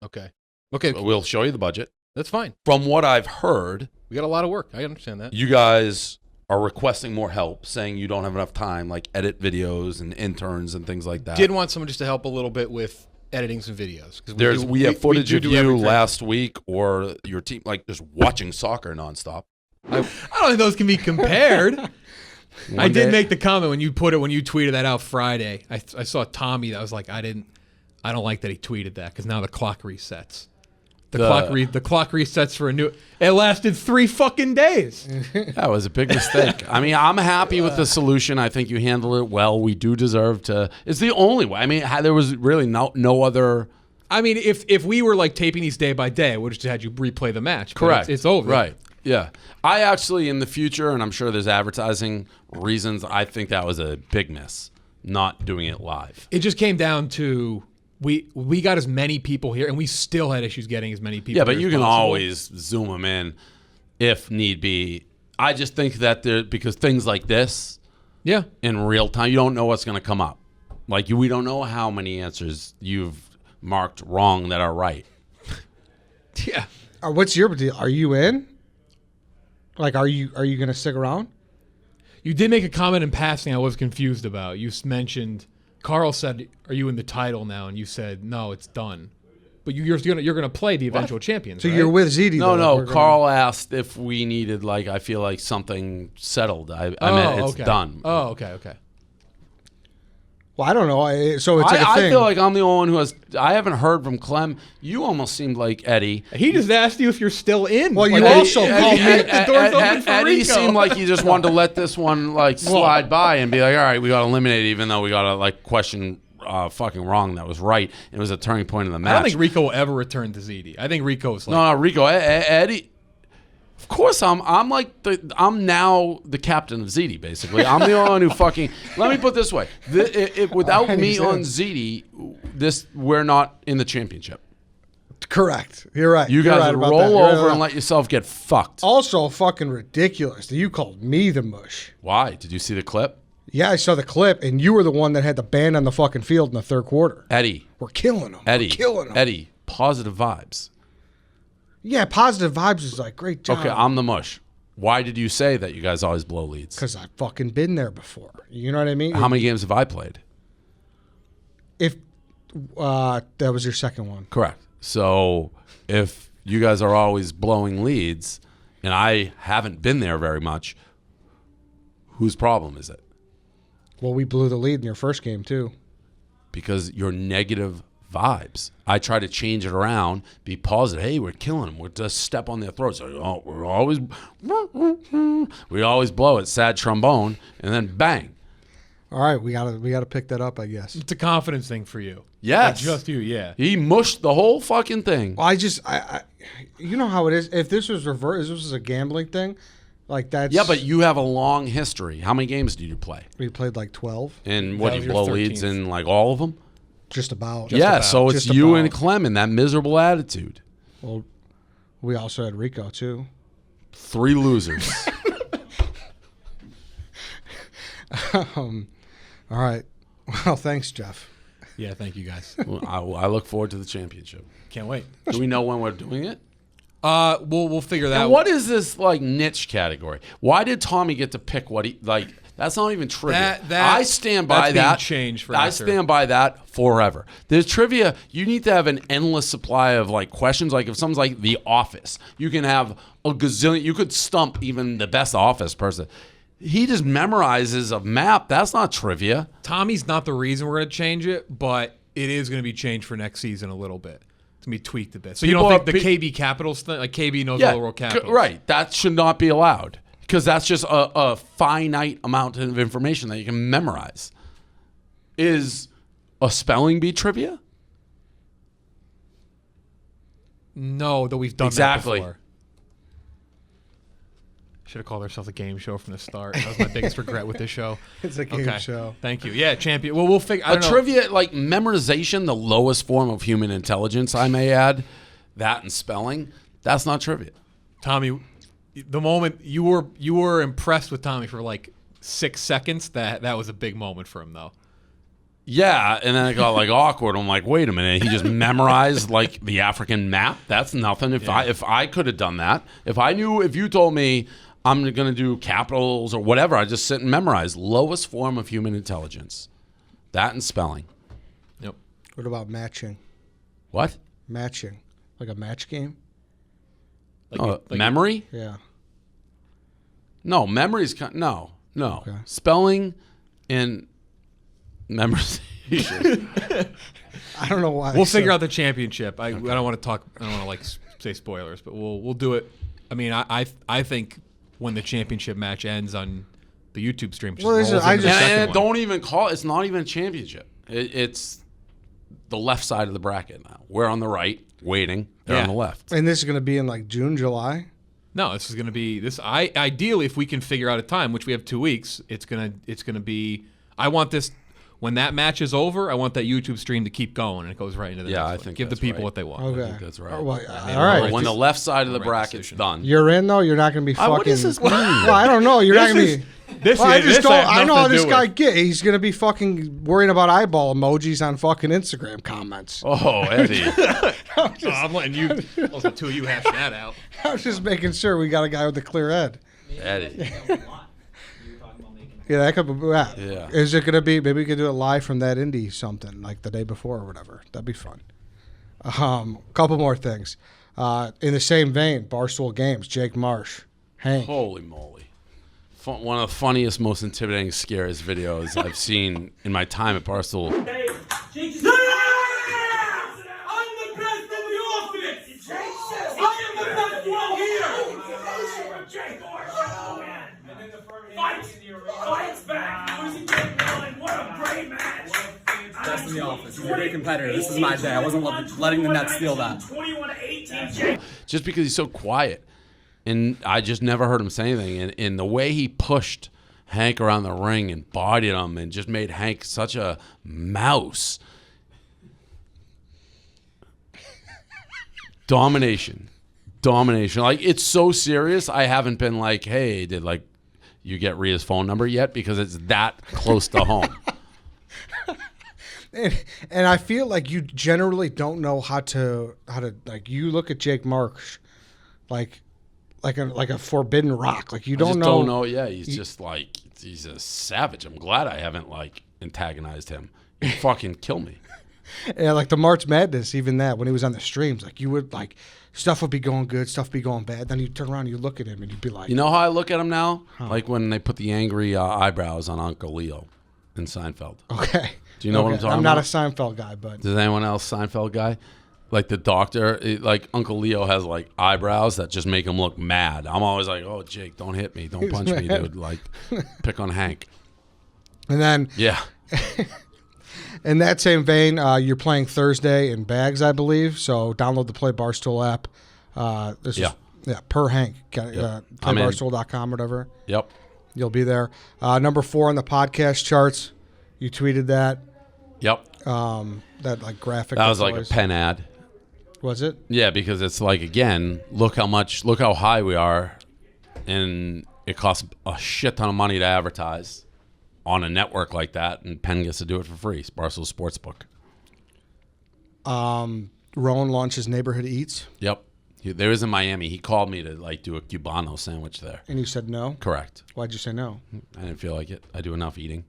Okay. Okay, We'll show you the budget. that's fine. From what I've heard, We got a lot of work. I understand that. you guys are requesting more help, saying you don't have enough time, like edit videos and interns and things like that. Did want someone just to help a little bit with editing some videos. 'Cause We have footage do of do you everything. last week or your team, like just watching soccer nonstop. I don't think those can be compared. I One did day- make the comment when you tweeted that out Friday. I saw Tommy. That was like, I don't like that he tweeted that because now the clock resets. The clock resets for a new. It lasted 3 fucking days. That was a big mistake. I mean, I'm happy with the solution. I think you handled it well. We do deserve to. It's the only way. I mean, there was really no other. I mean, if we were like taping these day by day, I would have just had you replay the match. but Correct. It's over. Right. Yeah. I actually, in the future, and I'm sure there's advertising reasons, I think that was a big miss, not doing it live. It just came down to we got as many people here, and we still had issues getting as many people. Yeah, but here you as can possible. always zoom them in if need be. I just think that because things like this Yeah. in real time, you don't know what's going to come up. Like, we don't know how many answers you've marked wrong that are right. Yeah. What's your deal? Are you in? Like, are you going to stick around? You did make a comment in passing I was confused about. You mentioned Carl said, "Are you in the title now?" And you said, "No, it's done." But you're going to play the eventual champions. So right? you're with ZD. No, though, no. Carl asked if we needed, like, I feel like something settled. I meant it's okay. done. Oh, okay. Well, I don't know. So it's like a I thing. feel like I'm the only one who has. I haven't heard from Clem. You almost seemed like Eddie. He just asked you if you're still in. Well, you Like, also called me. The door's open for Eddie Rico. seemed like he just wanted to let this one like slide by and be like, all right, we got to eliminate it, even though we got to like question fucking wrong that was right. It was a turning point in the match. I don't think Rico will ever return to ZD. I think Rico's like, No, Rico, Eddie. Of course, I'm now the captain of ZD. Basically, I'm the only one who fucking. Let me put it this way: without me on ZD, we're not in the championship. Correct. You're right. You You're guys right would about roll that. You're over right. and let yourself get fucked. Also, fucking ridiculous that you called me the mush. Why? Did you see the clip? Yeah, I saw the clip, and you were the one that had the band on the fucking field in the third quarter. Eddie. We're killing them. Eddie. We're killing them. Eddie. Positive vibes. Yeah, positive vibes is like, great job. Okay, I'm the mush. Why did you say that you guys always blow leads? Because I've fucking been there before. You know what I mean? How many games have I played? If that was your second one. Correct. So if you guys are always blowing leads and I haven't been there very much, whose problem is it? Well, we blew the lead in your first game, too. Because you're negative vibes. I try to change it around, be positive. Hey, we're killing them. We're just step on their throats. Oh, we always blow it. Sad trombone, and then bang. All right, we gotta pick that up, I guess. It's a confidence thing for you. Yes, Like just you. Yeah. He mushed the whole fucking thing. Well, I you know how it is. If this was reverse, if this was a gambling thing, like that's Yeah, but you have a long history. How many games did you play? we played like 12, And what, That you was your blow leads 13th. in like all of them? just about. Yeah, so it's Just you about. and Clem that miserable attitude. Well, we also had Rico too. 3 losers. All right. Well, thanks, Jeff. Yeah. Thank you guys. I look forward to the championship. Can't wait. Do we know when we're doing it? We'll figure that. And what is this like niche category? Why did Tommy get to pick what he like? That's not even trivia. I stand by that's being that. changed for I after. stand by that forever. There's trivia. You need to have an endless supply of like questions. Like if someone's like The Office, you can have a gazillion. You could stump even the best Office person. He just memorizes a map. That's not trivia. Tommy's not the reason we're going to change it, but it is going to be changed for next season a little bit. It's going to be tweaked a bit. So you People don't think are- the KB Capitals thing, like KB knows all the world capitals. Right. That should not be allowed because that's just a finite amount of information that you can memorize. Is a spelling bee trivia? No, that we've done Exactly. that before. Should have called ourselves a game show from the start. That was my biggest regret with this show. It's a game show. Thank you. Yeah, champion. Well, we'll figure. I A don't know. trivia, like memorization, the lowest form of human intelligence, I may add, that and spelling, that's not trivia. Tommy, the moment you were impressed with Tommy for like 6 seconds, that was a big moment for him, though. Yeah, and then it got like awkward. I'm like, wait a minute, he just memorized like the African map? That's nothing. If I could have done that, if you told me I'm going to do capitals or whatever, I just sit and memorize. Lowest form of human intelligence. That and spelling. Yep. What about matching? What? Matching, like a match game. Memory? Yeah. No, memory's no. Okay. Spelling and memorization. I don't know why. We'll figure out the championship. I don't want to talk. I don't want to like say spoilers, but we'll do it. I mean, I think when the championship match ends on the YouTube stream, which Well, is this is- I rolls into the just- second And one. don't even call it. It's not even a championship. It's the left side of the bracket now. We're on the right, waiting. They're Yeah. on the left. And this is going to be in like June, July. No, this is going to be this. Ideally, if we can figure out a time, which we have 2 weeks, it's gonna be. I want this when that match is over. I want that YouTube stream to keep going, and it goes right into the Yeah, next I one. think Give the that's people right. what they want. Okay. I think that's right. Oh, well, made all it right. When the left side of the right bracket's decision. done. You're in though. You're not going to be fucking. What does this mean? Well, I don't know. You're not going to be. This Well, I is- just this don't. has I know nothing how to this do guy with- get. He's going to be fucking worrying about eyeball emojis on fucking Instagram comments. Oh, Eddie. Oh, I'm letting you. Also, 2 of you hash that out. I was just making sure we got a guy with a clear head. Eddie. You were talking about making Yeah, that could be. Yeah. Yeah. Is it going to be? Maybe we could do it live from that Indy something like the day before or whatever. That'd be fun. Couple more things. In the same vein, Barstool Games. Jake Marsh, Hank. Holy moly. One of the funniest, most intimidating, scariest videos I've seen in my time at Barstool. I'm the best in the office! I am the best one here! Fights back! What is he doing? What a great match! Best in the office. He's a great competitor. This is my day. I wasn't letting the Nets steal that. 21-18, Jake. Just because he's so quiet. And I just never heard him say anything. And the way he pushed Hank around the ring and bodied him and just made Hank such a mouse. Domination. Like, it's so serious. I haven't been like, hey, did like you get Rhea's phone number yet? Because it's that close to home. And I feel like you generally don't know how to like. You look at Jake Marsh, like a forbidden rock. Like you I don't just know. don't know. Yeah, he's just like, he's a savage. I'm glad I haven't like antagonized him. He'd fucking kill me. Yeah, like the March Madness, even that when he was on the streams, like you would like stuff would be going good, stuff would be going bad. Then you turn around and you look at him and you'd be like, You know how I look at him now? Like when they put the angry eyebrows on Uncle Leo. in Seinfeld. Okay. Do you know what I'm talking I'm not a about? Seinfeld guy, but Does anyone else Seinfeld guy? Like the doctor, like Uncle Leo has like eyebrows that just make him look mad. I'm always like, oh, Jake, don't hit me. Don't punch me, dude. Like, pick on Hank. and then Yeah. in that same vein, you're playing Thursday in Bags, I believe. So download the Play Barstool app. This Yeah. is per Hank. I'm in. Playbarstool.com or whatever. Yep. You'll be there. Number 4 on the podcast charts. You tweeted that. Yep. That like graphic. That was that's like always- a Penn ad. Was it? Yeah, because it's like, again, look how high we are, and it costs a shit ton of money to advertise on a network like that, and Penn gets to do it for free. It's Barstool Sportsbook. Rowan launches Neighborhood Eats, Yep. There was in Miami. He called me to like do a Cubano sandwich there. and you said no. Correct. Why'd you say no? I didn't feel like it. I do enough eating.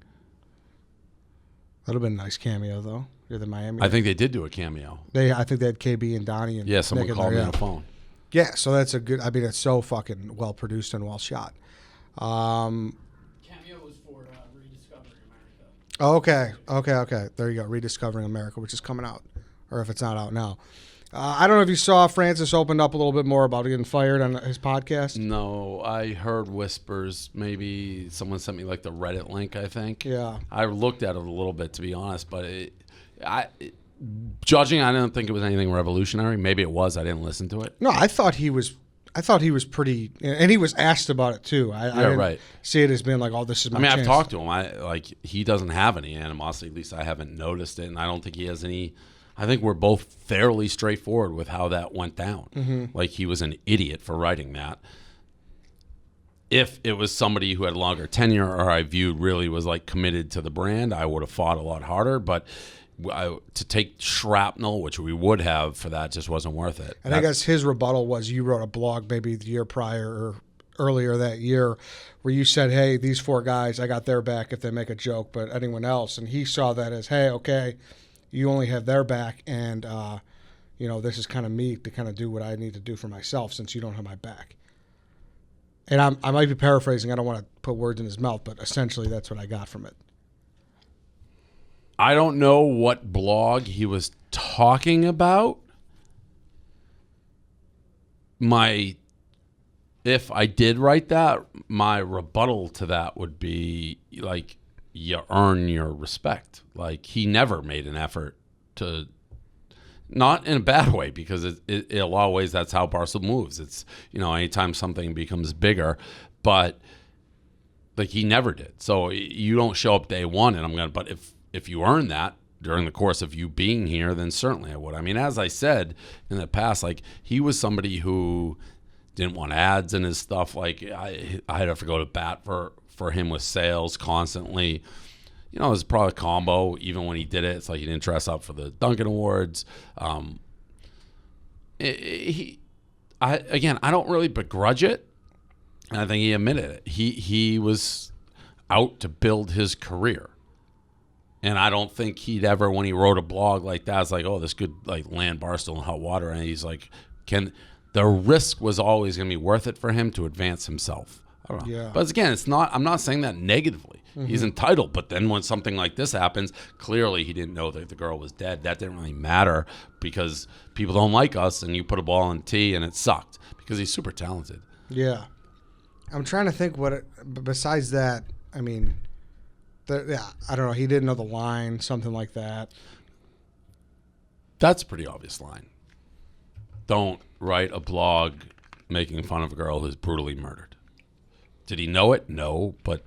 That'd have been a nice cameo, though. You're the Miami. I think they did do a cameo. I think they had KB and Donnie and Yeah, someone Nick in called there, me on the phone. Yeah, so that's a good. I mean, it's so fucking well produced and well shot. Cameo was for Rediscovering America. Okay. There you go. Rediscovering America, which is coming out, or if it's not out now. I don't know if you saw Francis opened up a little bit more about getting fired on his podcast. No, I heard whispers. Maybe someone sent me like the Reddit link, I think. Yeah. I looked at it a little bit, to be honest, but judging, I didn't think it was anything revolutionary. Maybe it was. I didn't listen to it. No, I thought he was pretty, and he was asked about it too. I didn't right. see it as being like, oh, this is my I mean, chance. I've talked to him. He doesn't have any animosity. At least I haven't noticed it, and I don't think he has any. I think we're both fairly straightforward with how that went down. Mm-hmm. Like, he was an idiot for writing that. If it was somebody who had longer tenure or I viewed really was like committed to the brand, I would have fought a lot harder. But to take shrapnel, which we would have for that, just wasn't worth it. And I guess his rebuttal was you wrote a blog maybe the year prior or earlier that year where you said, hey, these 4 guys, I got their back if they make a joke, but anyone else. And he saw that as, hey, okay, you only have their back, and this is kind of me to kind of do what I need to do for myself since you don't have my back. And I might be paraphrasing. I don't want to put words in his mouth, but essentially that's what I got from it. I don't know what blog he was talking about. If I did write that, my rebuttal to that would be like, you earn your respect. Like, he never made an effort to, not in a bad way, because in a lot of ways that's how Barstool moves. It's, anytime something becomes bigger, but like, he never did. So you don't show up day one and but if you earn that during the course of you being here, then certainly I would. I mean, as I said in the past, like, he was somebody who didn't want ads in his stuff. Like, I'd have to go to bat for him with sales constantly. It was probably a combo. Even when he did it, it's like he didn't dress up for the Duncan Awards. I don't really begrudge it. And I think he admitted it. He was out to build his career. And I don't think he'd ever, when he wrote a blog like that, it's like, oh, this could like land Barstool in hot water. And he's like, the risk was always going to be worth it for him to advance himself. I don't know. Yeah. But again, I'm not saying that negatively. Mm-hmm. He's entitled. But then when something like this happens, clearly he didn't know that the girl was dead. That didn't really matter because people don't like us, and you put a ball in tee and it sucked because he's super talented. Yeah. I'm trying to think besides that, I mean, I don't know. He didn't know the line, something like that. That's a pretty obvious line. Don't write a blog making fun of a girl who's brutally murdered. Did he know it? No, but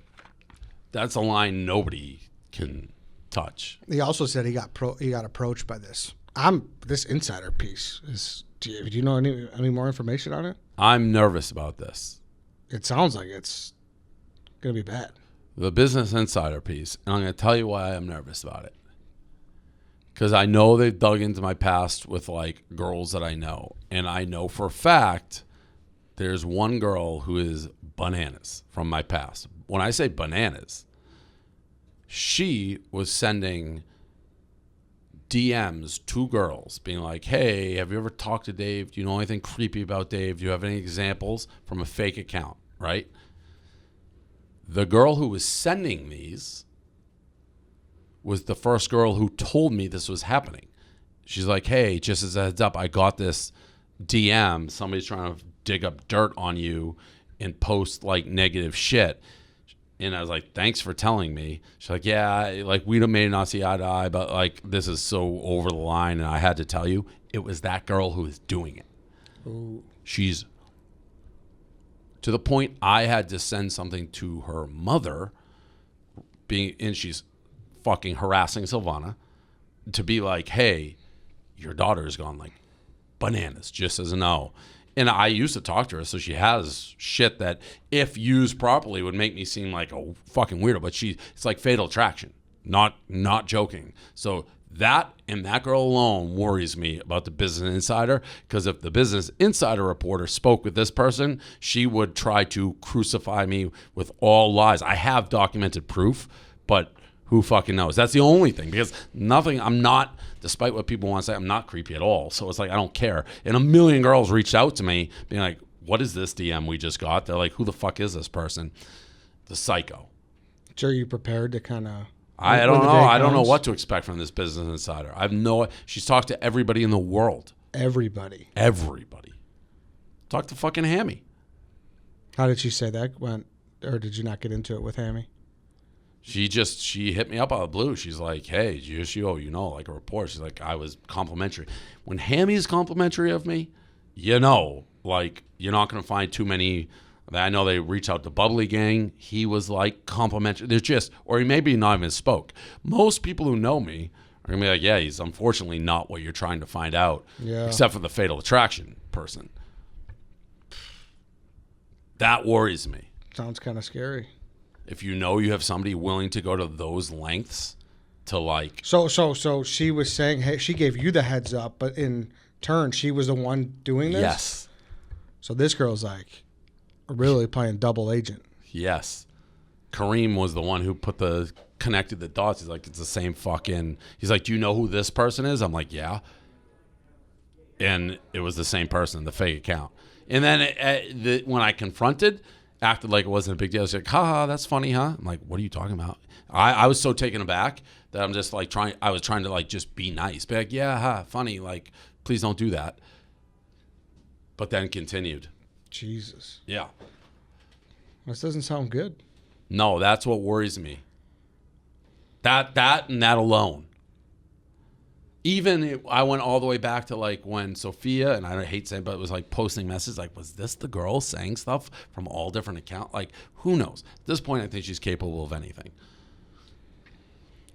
that's a line nobody can touch. He also said he got approached by this. This insider piece is. Do you know any more information on it? I'm nervous about this. It sounds like it's gonna be bad. The Business Insider piece, and I'm going to tell you why I'm nervous about it. Because I know they've dug into my past with like girls that I know, and I know for a fact there's one girl who is bananas from my past. When I say bananas, she was sending DMs to girls being like, hey, have you ever talked to Dave? Do you know anything creepy about Dave? Do you have any examples from a fake account, right? The girl who was sending these was the first girl who told me this was happening. She's like, hey, just as a heads up, I got this DM. Somebody's trying to dig up dirt on you and post like negative shit. And I was like, thanks for telling me. She's like, yeah, like we may not see eye to eye, but like this is so over the line. And I had to tell you, it was that girl who was doing it. Ooh. She's to the point I had to send something to her mother, and she's fucking harassing Silvana, to be like, hey, your daughter's gone like bananas, just as a no. And I used to talk to her, so she has shit that, if used properly, would make me seem like a fucking weirdo. But it's like Fatal Attraction, not joking. So that and that girl alone worries me about the Business Insider, because if the Business Insider reporter spoke with this person, she would try to crucify me with all lies. I have documented proof, but who fucking knows? That's the only thing, because I'm not, despite what people want to say, I'm not creepy at all. So it's like, I don't care. And a million girls reached out to me being like, what is this DM we just got? They're like, who the fuck is this person? The psycho. So are you prepared to kind of... I don't know. I don't know what to expect from this Business Insider. She's talked to everybody in the world. Everybody. Talk to fucking Hammy. How did she say that? Or did you not get into it with Hammy? She hit me up out of the blue. She's like, hey, like a report. She's like, I was complimentary. When Hammy's complimentary of me, like you're not going to find too many. I know they reach out to Bubbly Gang. He was like complimentary. Or he maybe not even spoke. Most people who know me are going to be like, yeah, he's unfortunately not what you're trying to find out. Yeah. Except for the Fatal Attraction person. That worries me. Sounds kind of scary. If you have somebody willing to go to those lengths to like... So she was saying, hey, she gave you the heads up, but in turn, she was the one doing this? Yes. So this girl's like really playing double agent. Yes. Kareem was the one who connected the dots. He's like, it's the same fucking... He's like, do you know who this person is? I'm like, yeah. And it was the same person, the fake account. And then when I confronted... acted like it wasn't a big deal. She's like, haha, that's funny, huh? I'm like, what are you talking about? I was so taken aback that I'm just like I was trying to like just be nice. Be like, yeah, huh, funny. Like, please don't do that. But then continued. Jesus. Yeah. This doesn't sound good. No, that's what worries me. That and that alone. Even I went all the way back to like when Sophia, and I hate saying, but it was like posting messages like, was this the girl saying stuff from all different accounts? Like, who knows? At this point, I think she's capable of anything.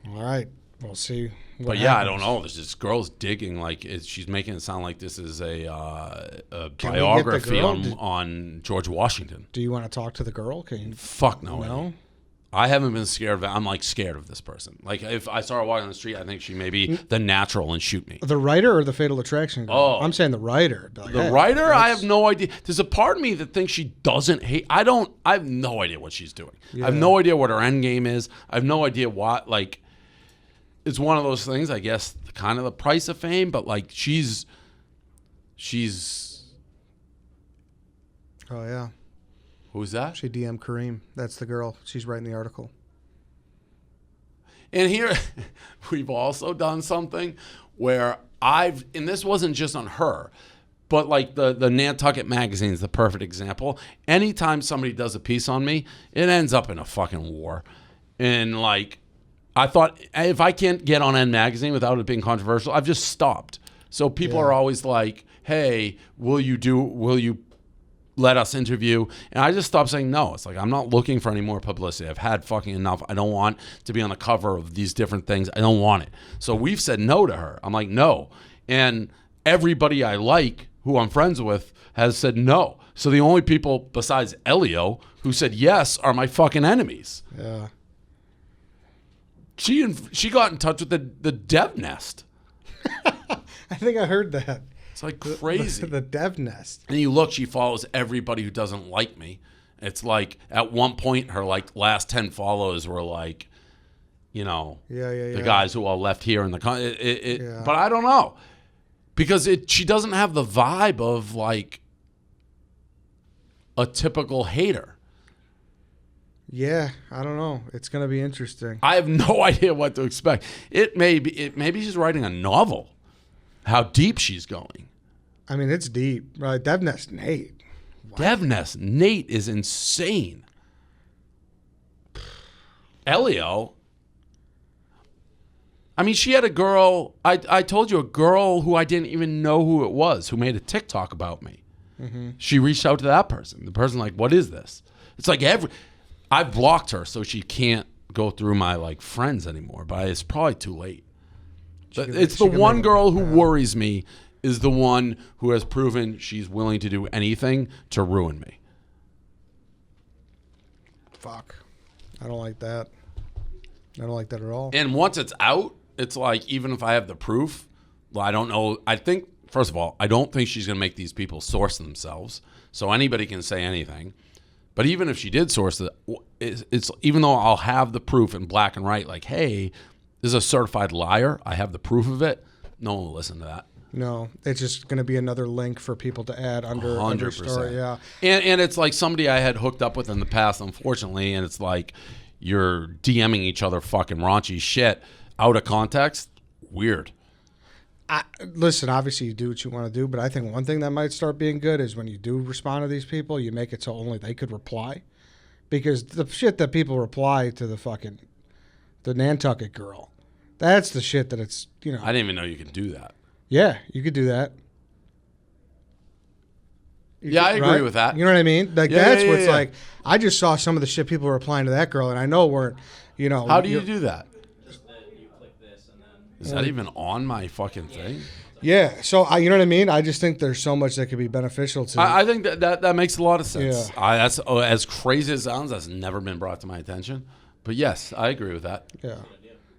All right. We'll see. But yeah, I don't know. There's this girl's digging. Like, she's making it sound like this is a biography on George Washington. Do you want to talk to the girl? Fuck no. No? I haven't been scared of it. I'm like scared of this person. Like if I saw her walking on the street, I think she may be the natural and shoot me. The writer or the Fatal Attraction girl? Oh, I'm saying the writer. Like, the writer, I have no idea. There's a part of me that thinks she doesn't hate. I have no idea what she's doing. Yeah. I have no idea what her end game is. I have no idea what, like, it's one of those things, I guess, kind of the price of fame, but like she's. Oh yeah. Who's that? She DM'd Kareem. That's the girl. She's writing the article. And here, we've also done something where and this wasn't just on her, but like the Nantucket magazine is the perfect example. Anytime somebody does a piece on me, it ends up in a fucking war. And like, I thought, if I can't get on N magazine without it being controversial, I've just stopped. So people are always like, hey, will you let us interview? And I just stopped saying no. It's like, I'm not looking for any more publicity. I've had fucking enough. I don't want to be on the cover of these different things. I don't want it. So we've said no to her. I'm like, no. And everybody I like, who I'm friends with, has said no. So the only people besides Elio who said yes are my fucking enemies. Yeah. She got in touch with the dev nest. I think I heard that. It's like crazy. The dev nest. And you look, she follows everybody who doesn't like me. It's like at one point her like last 10 follows were like, the guys who all left here in the But I don't know, because she doesn't have the vibe of like a typical hater. Yeah, I don't know. It's going to be interesting. I have no idea what to expect. Maybe she's writing a novel. How deep she's going. I mean, it's deep, right? DevNest Nate. DevNest Nate is insane. Elio. I mean, she had a girl. I told you, a girl who I didn't even know who it was, who made a TikTok about me. Mm-hmm. She reached out to that person. The person like, what is this? It's like I blocked her so she can't go through my like friends anymore. But it's probably too late. It's the one girl who worries me is the one who has proven she's willing to do anything to ruin me. Fuck. I don't like that. I don't like that at all. And once it's out, it's like, even if I have the proof, well, I don't know. I think, first of all, I don't think she's going to make these people source themselves. So anybody can say anything. But even if she did source it, it's even though I'll have the proof in black and white, like, hey, this is a certified liar, I have the proof of it, no one will listen to that. No, it's just going to be another link for people to add under 100%. story. Yeah, and it's like somebody I had hooked up with in the past, unfortunately, and it's like you're DMing each other fucking raunchy shit out of context. Weird. Listen, obviously you do what you want to do, but I think one thing that might start being good is when you do respond to these people, you make it so only they could reply, because the shit that people reply to the Nantucket girl, that's the shit that it's, you know. I didn't even know you could do that. Yeah, you could do that. I agree with that. You know what I mean? Like, Yeah, that's yeah, what's yeah. like, I just saw some of the shit people were replying to that girl, and I know weren't, you know. How do you do that? Just that you click this and then. Is that even on my fucking thing? Yeah, so you know what I mean? I just think there's so much that could be beneficial to. I think that makes a lot of sense. Yeah. That's as crazy as it sounds. That's never been brought to my attention. But yes, I agree with that. Yeah.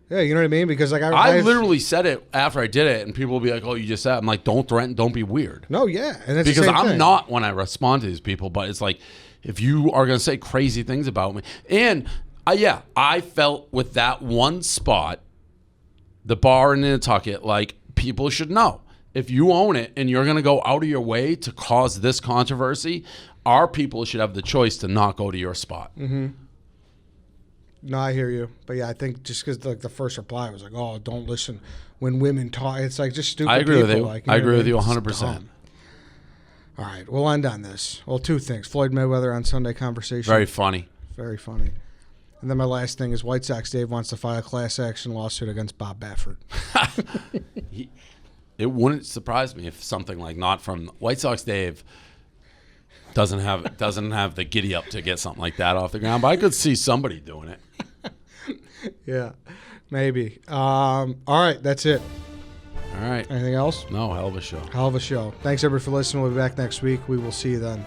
Yeah, you know what I mean? Because like I literally said it after I did it, and people will be like, "Oh, you just said." I'm like, "Don't threaten, don't be weird." No, yeah, and it's Because the same I'm thing. not when I respond to these people, but it's like, if you are going to say crazy things about me, and I felt with that one spot, the bar in Nantucket, like, people should know. If you own it and you're going to go out of your way to cause this controversy, our people should have the choice to not go to your spot. Mm-hmm. No, I hear you, but yeah, I think just because like the first reply was like, "Oh, don't listen when women talk." It's like just stupid. I agree people, with you. Like, I agree with you It's 100%. dumb. All right, we'll end on this. Well, two things: Floyd Mayweather on Sunday conversation. Very funny. Very funny. And then my last thing is White Sox Dave wants to file a class action lawsuit against Bob Baffert. It wouldn't surprise me if something like not from White Sox Dave doesn't have the giddy up to get something like that off the ground, but I could see somebody doing it. Yeah, maybe. All right, that's it. All right. Anything else? No, hell of a show. Hell of a show. Thanks, everybody, for listening. We'll be back next week. We will see you then.